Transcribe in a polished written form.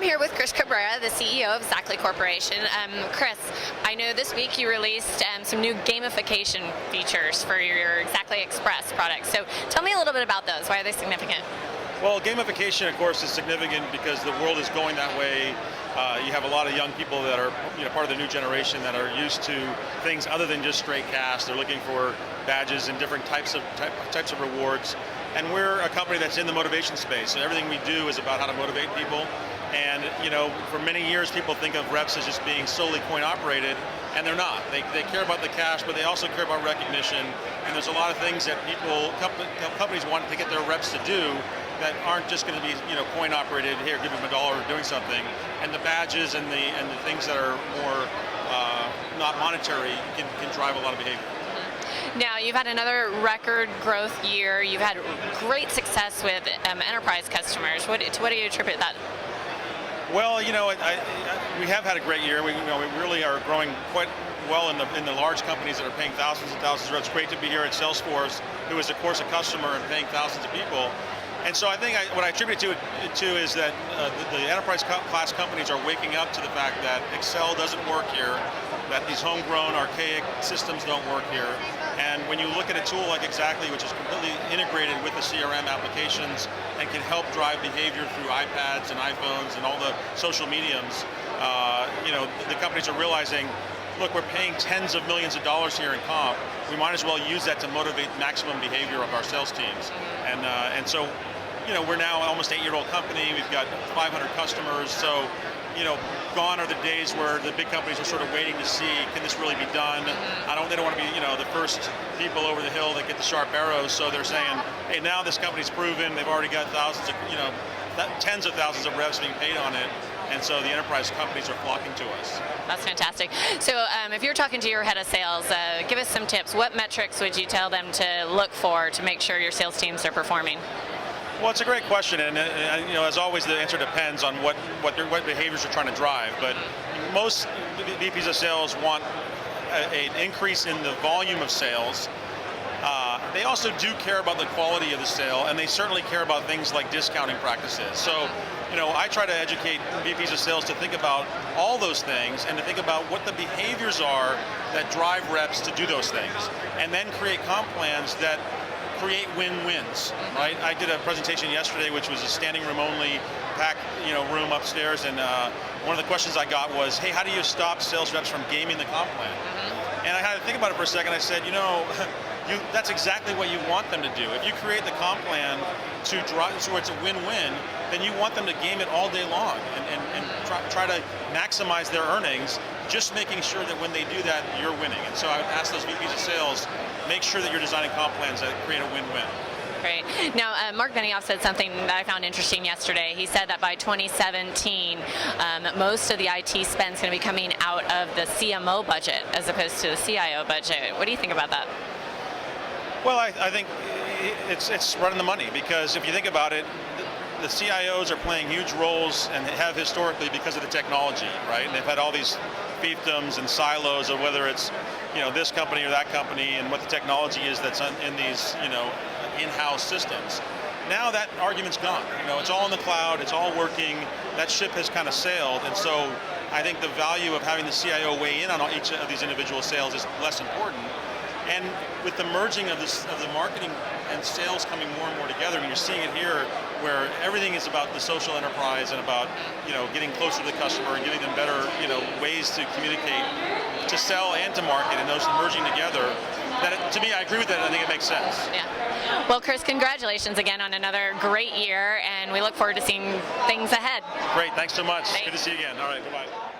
I'm here with Chris Cabrera, the CEO of Xactly Corporation. Chris, I know this week you released some new gamification features for your Xactly Express product. So tell me a little bit about those. Why are they significant? Well, gamification, of course, is significant because the world is going that way. You have a lot of young people that are part of the new generation that are used to things other than just straight cash. They're looking for badges and different types of rewards. And we're a company that's in the motivation space. So everything we do is about how to motivate people. And for many years, people think of reps as just being solely coin operated, and they're not. They care about the cash, but they also care about recognition. And there's a lot of things that companies want to get their reps to do that aren't just going to be coin operated. Here, give them $1 or doing something. And the badges and the things that are more not monetary can drive a lot of behavior. Now, you've had another record growth year. You've had great success with enterprise customers. To what do you attribute that? Well, we have had a great year. We really are growing quite well in the large companies that are paying thousands and thousands of reps. It's great to be here at Salesforce, who is, of course, a customer and paying thousands of people. And so I think what I attribute it to is that the enterprise class companies are waking up to the fact that Excel doesn't work here, that these homegrown, archaic systems don't work here. And when you look at a tool like Xactly, which is completely integrated with the CRM applications and can help drive behavior through iPads and iPhones and all the social mediums, the companies are realizing, look, we're paying tens of millions of dollars here in comp. We might as well use that to motivate maximum behavior of our sales teams. And so, we're now an almost 8-year-old company. We've got 500 customers. So, gone are the days where the big companies are sort of waiting to see, can this really be done? They don't want to be, the first people over the hill that get the sharp arrows. So they're saying, hey, now this company's proven. They've already got thousands of, tens of thousands of reps being paid on it. And so the enterprise companies are flocking to us. That's fantastic. So if you're talking to your head of sales, give us some tips. What metrics would you tell them to look for to make sure your sales teams are performing? Well, it's a great question, and as always, the answer depends on what behaviors you're trying to drive. But most VPs of sales want an increase in the volume of sales. They also do care about the quality of the sale, and they certainly care about things like discounting practices. So, I try to educate VPs of sales to think about all those things and to think about what the behaviors are that drive reps to do those things, and then create comp plans that create win-wins, right? I did a presentation yesterday, which was a standing room only, packed, room upstairs, and one of the questions I got was, hey, how do you stop sales reps from gaming the comp plan? And I had to think about it for a second. I said, that's exactly what you want them to do. If you create the comp plan to drive, so it's a win-win, then you want them to game it all day long and try to maximize their earnings, just making sure that when they do that, you're winning. And so I would ask those VPs of sales, make sure that you're designing comp plans that create a win-win. Great. Now, Mark Benioff said something that I found interesting yesterday. He said that by 2017, most of the IT spend is going to be coming out of the CMO budget as opposed to the CIO budget. What do you think about that? Well, I think it's running the money, because if you think about it, the CIOs are playing huge roles and have historically because of the technology, right? And they've had all these fiefdoms and silos of whether it's this company or that company and what the technology is that's in these in-house systems. Now that argument's gone. It's all in the cloud. It's all working. That ship has kind of sailed, and so I think the value of having the CIO weigh in on each of these individual sales is less important. And with the merging of the marketing and sales coming more and more together, you're seeing it here, where everything is about the social enterprise and about getting closer to the customer and giving them better ways to communicate, to sell and to market, and those merging together. To me, I agree with that. I think it makes sense. Yeah. Well, Chris, congratulations again on another great year, and we look forward to seeing things ahead. Great. Thanks so much. Thanks. Good to see you again. All right. Bye-bye.